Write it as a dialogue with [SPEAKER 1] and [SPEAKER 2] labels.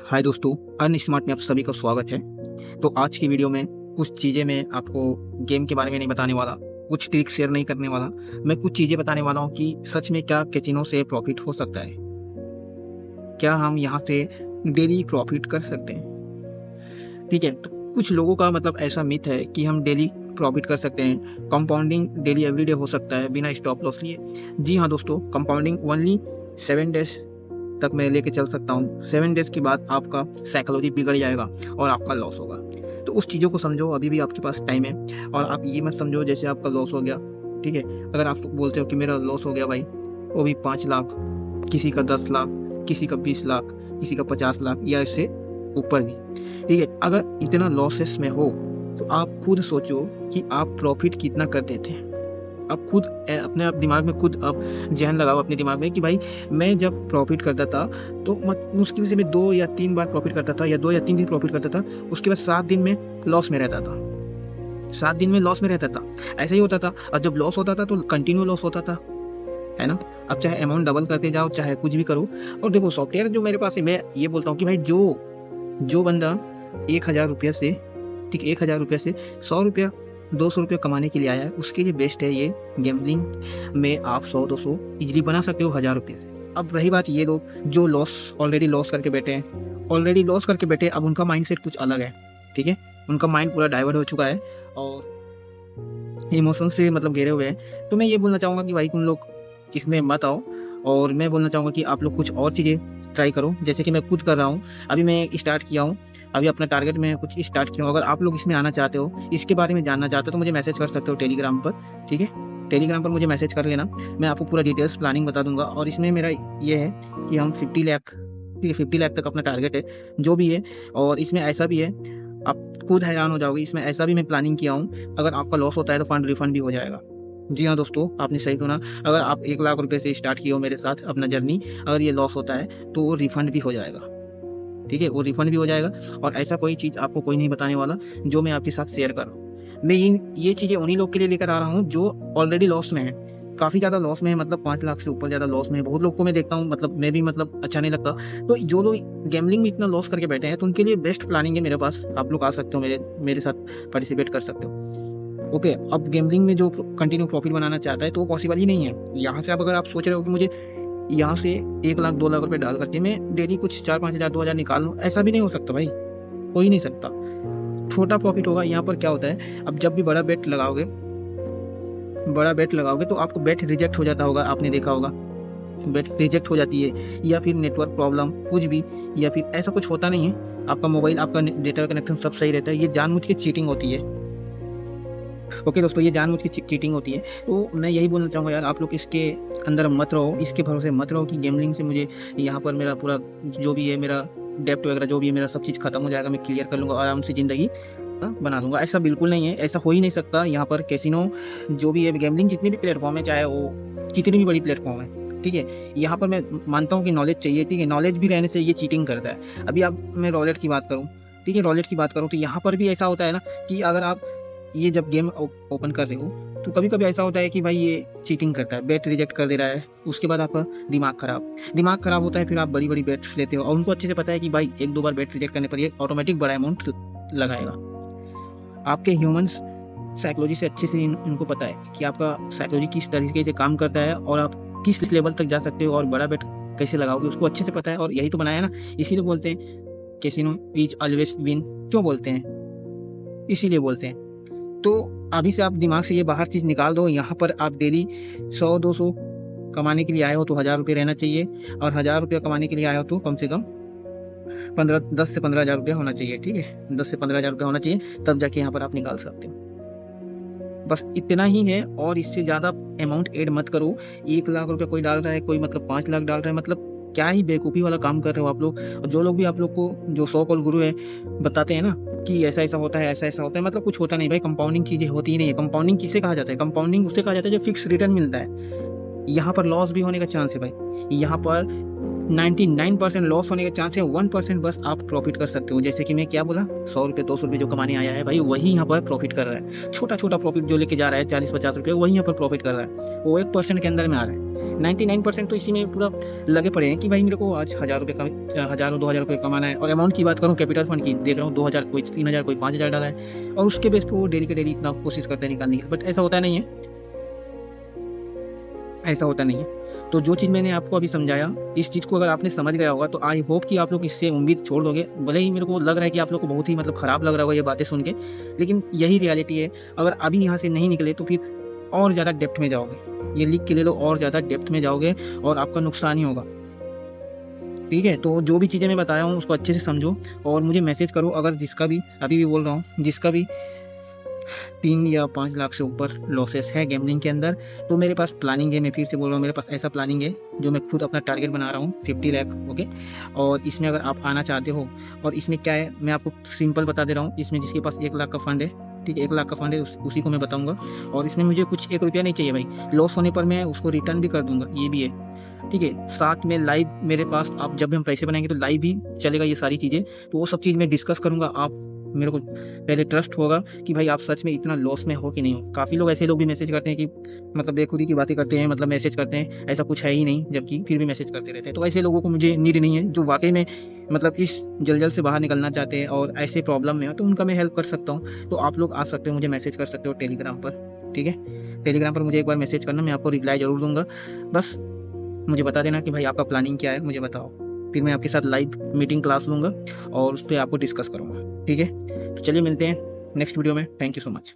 [SPEAKER 1] हाय दोस्तों, earn smart में आप सभी का स्वागत है। तो आज की वीडियो में कुछ चीज़ें मैं आपको गेम के बारे में नहीं बताने वाला, कुछ ट्रिक शेयर नहीं करने वाला। मैं कुछ चीज़ें बताने वाला हूँ कि सच में क्या कैसीनो से प्रॉफिट हो सकता है, क्या हम यहाँ से डेली प्रॉफिट कर सकते हैं। ठीक है, तो कुछ लोगों का मतलब ऐसा मिथ है कि हम डेली प्रॉफिट कर सकते हैं, कंपाउंडिंग डेली एवरीडे हो सकता है बिना स्टॉप लॉस लिए। जी हाँ दोस्तों, कंपाउंडिंग ओनली 7 डेज तक मैं लेके चल सकता हूँ। 7 डेज के बाद आपका साइकोलॉजी बिगड़ जाएगा और आपका लॉस होगा। तो उस चीज़ों को समझो, अभी भी आपके पास टाइम है। और आप ये मत समझो जैसे आपका लॉस हो गया। ठीक है, अगर आप बोलते हो कि मेरा लॉस हो गया भाई, वो भी 5 लाख, किसी का 10 लाख, किसी का 20 लाख, किसी का 50 लाख या इससे ऊपर भी। ठीक है, अगर इतना लॉसेस में हो तो आप खुद सोचो कि आप प्रॉफिट कितना कर देते हैं। आप खुद अपने आप दिमाग में खुद आप ज़हन लगाओ अपने दिमाग में कि भाई मैं जब प्रॉफिट करता था तो मुश्किल से मैं 2 या 3 बार प्रॉफिट करता था या 2 या 3 दिन प्रॉफिट करता था। उसके बाद 7 दिन में लॉस में रहता था। 7 दिन में लॉस में रहता था। ऐसा ही होता था। और जब लॉस होता था तो कंटिन्यू लॉस होता था, है ना। अब चाहे अमाउंट डबल करते जाओ, चाहे कुछ भी करो। और देखो सॉफ्टवेयर जो मेरे पास है, मैं ये बोलता हूँ कि भाई जो बंदा 1000 रुपये से, ठीक, 1000 रुपये से 100 रुपया 200 रुपया कमाने के लिए आया है, उसके लिए बेस्ट है ये गैम्बलिंग में। आप 100-200 इजीली बना सकते हो 1000 रुपये से। अब रही बात ये लोग जो ऑलरेडी लॉस करके बैठे हैं, अब उनका माइंडसेट कुछ अलग है। ठीक है, उनका माइंड पूरा डाइवर्ट हो चुका है और इमोशन से मतलब घिरे हुए हैं। तो मैं ये बोलना चाहूँगा कि भाई तुम लोग इसमें मत आओ। और मैं बोलना चाहूँगा कि आप लोग कुछ और चीज़ें ट्राई करो, जैसे कि मैं खुद कर रहा हूँ। अभी मैं स्टार्ट किया हूँ, अभी अपना टारगेट में कुछ स्टार्ट किया हूँ। अगर आप लोग इसमें आना चाहते हो, इसके बारे में जानना चाहते हो, तो मुझे मैसेज कर सकते हो टेलीग्राम पर। ठीक है, टेलीग्राम पर मुझे मैसेज कर लेना, मैं आपको पूरा डिटेल्स प्लानिंग बता दूंगा। और इसमें मेरा ये है कि हम 50 लाख, ठीक है, 50 लाख तक अपना टारगेट है जो भी है। और इसमें ऐसा भी है, आप खुद हैरान हो जाओगे, इसमें ऐसा भी मैं प्लानिंग किया हूँ, अगर आपका लॉस होता है तो फंड रिफंड भी हो जाएगा। जी हाँ दोस्तों, आपने सही सुना। अगर आप 1 लाख रुपए से स्टार्ट किए हो मेरे साथ अपना जर्नी, अगर ये लॉस होता है तो वो रिफंड भी हो जाएगा। ठीक है, वो रिफंड भी हो जाएगा। और ऐसा कोई चीज़ आपको कोई नहीं बताने वाला जो मैं आपके साथ शेयर कर रहा हूँ। मैं ये चीज़ें उन्हीं लोग के लिए लेकर आ रहा हूँ जो ऑलरेडी लॉस में है, काफ़ी ज़्यादा लॉस में है, मतलब 5 लाख से ऊपर ज़्यादा लॉस में है। बहुत लोग को मैं देखता हूँ, मतलब मैं भी मतलब अच्छा नहीं लगता। तो जो लोग गैम्बलिंग में इतना लॉस करके बैठे हैं, तो उनके लिए बेस्ट प्लानिंग है मेरे पास। आप लोग आ सकते हो, मेरे साथ पार्टिसिपेट कर सकते हो। ओके, अब गैम्बलिंग में जो कंटिन्यू प्रॉफिट बनाना चाहता है तो वो पॉसिबल ही नहीं है। यहाँ से अब अगर आप सोच रहे हो कि मुझे यहाँ से 1 लाख 2 लाख रुपए डाल करके मैं डेली कुछ 4-5 हज़ार 2 हज़ार निकाल लूँ, ऐसा भी नहीं हो सकता भाई, हो ही नहीं सकता। छोटा प्रॉफिट होगा। यहाँ पर क्या होता है, अब जब भी बड़ा बेट लगाओगे तो आपको बेट रिजेक्ट हो जाता होगा, आपने देखा होगा, बेट रिजेक्ट हो जाती है, या फिर नेटवर्क प्रॉब्लम कुछ भी, या फिर ऐसा कुछ होता नहीं है। आपका मोबाइल, आपका डेटा कनेक्शन सब सही रहता है। ये जानबूझ के चीटिंग होती है। ओके दोस्तों, ये जानबूझ के चीटिंग होती है। तो मैं यही बोलना चाहूँगा यार, आप लोग इसके अंदर मत रहो, इसके भरोसे मत रहो कि गैम्बलिंग से मुझे यहाँ पर मेरा पूरा जो भी है, मेरा डेप्ट वगैरह जो भी है, मेरा सब चीज़ खत्म हो जाएगा, मैं क्लियर कर लूँगा, आराम से ज़िंदगी बना लूँगा। ऐसा बिल्कुल नहीं है, ऐसा हो ही नहीं सकता। यहाँ पर कैसीनो जो भी है, गैम्बलिंग जितनी भी प्लेटफॉर्म है, चाहे वो कितनी भी बड़ी प्लेटफॉर्म है, ठीक है, यहाँ पर मैं मानता हूँ कि नॉलेज चाहिए। ठीक है, नॉलेज भी रहने से ये चीटिंग करता है। अभी आप, मैं रॉलेट की बात करूँ, ठीक है, रॉलेट की बात करूँ तो यहाँ पर भी ऐसा होता है ना कि अगर आप ये जब गेम ओपन कर रहे हो तो कभी कभी ऐसा होता है कि भाई ये चीटिंग करता है, बेट रिजेक्ट कर दे रहा है। उसके बाद आपका दिमाग खराब होता है, फिर आप बड़ी बड़ी बेट्स लेते हो। और उनको अच्छे से पता है कि भाई 1-2 बार बेट रिजेक्ट करने पर ये ऑटोमेटिक बड़ा अमाउंट लगाएगा। आपके ह्यूमंस साइकोलॉजी से अच्छे से इनको पता है कि आपका साइकोलॉजी किस तरीके से काम करता है और आप किस लेवल तक जा सकते हो और बड़ा बेट कैसे लगाओगे, उसको अच्छे से पता है। और यही तो बनाया ना, इसीलिए बोलते हैं कैसीनो इज ऑलवेज विन। क्यों बोलते हैं? इसीलिए बोलते हैं। तो अभी से आप दिमाग से ये बाहर चीज़ निकाल दो। यहाँ पर आप डेली 100-200 कमाने के लिए आए हो तो 1000 रुपये रहना चाहिए। और 1000 रुपये कमाने के लिए आए हो तो कम से कम 10 से 15 हज़ार रुपये होना चाहिए। ठीक है, 10 से 15 हज़ार रुपये होना चाहिए, तब जाके यहाँ पर आप निकाल सकते हो। बस इतना ही है, और इससे ज़्यादा अमाउंट ऐड मत करो। 1 लाख रुपये कोई डाल रहा है, कोई मतलब 5 लाख डाल रहा है, मतलब क्या ही बेवकूफ़ी वाला काम कर रहे हो आप लोग। और जो लोग भी आप लोग को, जो सो कॉल गुरु है, बताते हैं ना कि ऐसा ऐसा होता है, ऐसा ऐसा होता है, मतलब कुछ होता नहीं भाई। कंपाउंडिंग चीज़ें होती ही नहीं है। कंपाउंडिंग किसे कहा जाता है? कंपाउंडिंग उसे कहा जाता है जो फिक्स रिटर्न मिलता है। यहाँ पर लॉस भी होने का चांस है भाई। यहाँ पर 99% लॉस होने के चांस है, 1% बस आप प्रॉफिट कर सकते हो। जैसे कि मैं क्या बोला, 100 रुपये 200 रुपये जो कमाने आया है भाई, वही यहाँ पर प्रॉफिट कर रहा है। छोटा छोटा प्रॉफिट जो लेके जा रहा है 40-50 रुपये, वही यहाँ पर प्रॉफिट कर रहा है। वो 1% के अंदर में आ रहा है। 99% तो इसी में पूरा लगे पड़े हैं कि भाई मेरे को आज 1000 रुपये का 1000 2000 रुपये कमाना है। और अमाउंट की बात करूँ कैपिटल फंड की, देख रहा हूँ 2000, कोई 3000, कोई 5000 डाला है, और उसके बेस पर वो डेली के डेली इतना कोशिश करते हैं निकालने की। बट ऐसा होता नहीं है, ऐसा होता नहीं है। तो जो चीज़ मैंने आपको अभी समझाया, इस चीज़ को अगर आपने समझ गया होगा तो आई होप कि आप लोग इससे उम्मीद छोड़ दोगे। भले ही मेरे को लग रहा है कि आप लोग को बहुत ही मतलब ख़राब लग रहा होगा ये बातें सुन के, लेकिन यही रियलिटी है। अगर अभी यहाँ से नहीं निकले तो फिर और ज़्यादा डेप्थ में जाओगे। ये लिख के ले लो, और ज़्यादा डेप्थ में जाओगे और आपका नुकसान ही होगा। ठीक है, तो जो भी चीज़ें मैं बताया हूँ उसको अच्छे से समझो और मुझे मैसेज करो। अगर जिसका भी, अभी भी बोल रहा हूँ, जिसका भी 3 या 5 लाख से ऊपर लॉसेस है गैम्बलिंग के अंदर, तो मेरे पास प्लानिंग है। मैं फिर से बोल रहा हूँ, मेरे पास ऐसा प्लानिंग है जो मैं खुद अपना टारगेट बना रहा हूँ, 50 लाख। ओके, और इसमें अगर आप आना चाहते हो, और इसमें क्या है मैं आपको सिंपल बता दे रहा हूँ। इसमें जिसके पास 1 लाख का फंड है, ठीक है, 1 लाख का फंड है, उसी को मैं बताऊँगा। और इसमें मुझे कुछ 1 रुपया नहीं चाहिए भाई। लॉस होने पर मैं उसको रिटर्न भी कर दूँगा, ये भी है। ठीक है, साथ में लाइव मेरे पास, आप जब भी हम पैसे बनाएंगे तो लाइव भी चलेगा ये सारी चीज़ें। तो वो सब चीज़ मैं डिस्कस करूँगा। आप मेरे को पहले ट्रस्ट होगा कि भाई आप सच में इतना लॉस में हो कि नहीं हो। काफ़ी लोग ऐसे लोग भी मैसेज करते हैं कि मतलब बेखुदी की बातें करते हैं, मतलब मैसेज करते हैं ऐसा कुछ है ही नहीं, जबकि फिर भी मैसेज करते रहते हैं। तो ऐसे लोगों को मुझे नीड नहीं है, जो वाकई में मतलब इस जलजल से बाहर निकलना चाहते हैं और ऐसे प्रॉब्लम में हो, तो उनका मैं हेल्प कर सकता हूँ। तो आप लोग आ सकते हो, मुझे मैसेज कर सकते हो टेलीग्राम पर। ठीक है, टेलीग्राम पर मुझे एक बार मैसेज करना, मैं आपको रिप्लाई ज़रूर दूंगा। बस मुझे बता देना कि भाई आपका प्लानिंग क्या है, मुझे बताओ। फिर मैं आपके साथ लाइव मीटिंग क्लास लूँगा और उस पर आपको डिस्कस करूँगा। ठीक है, तो चलिए मिलते हैं नेक्स्ट वीडियो में। Thank you so much.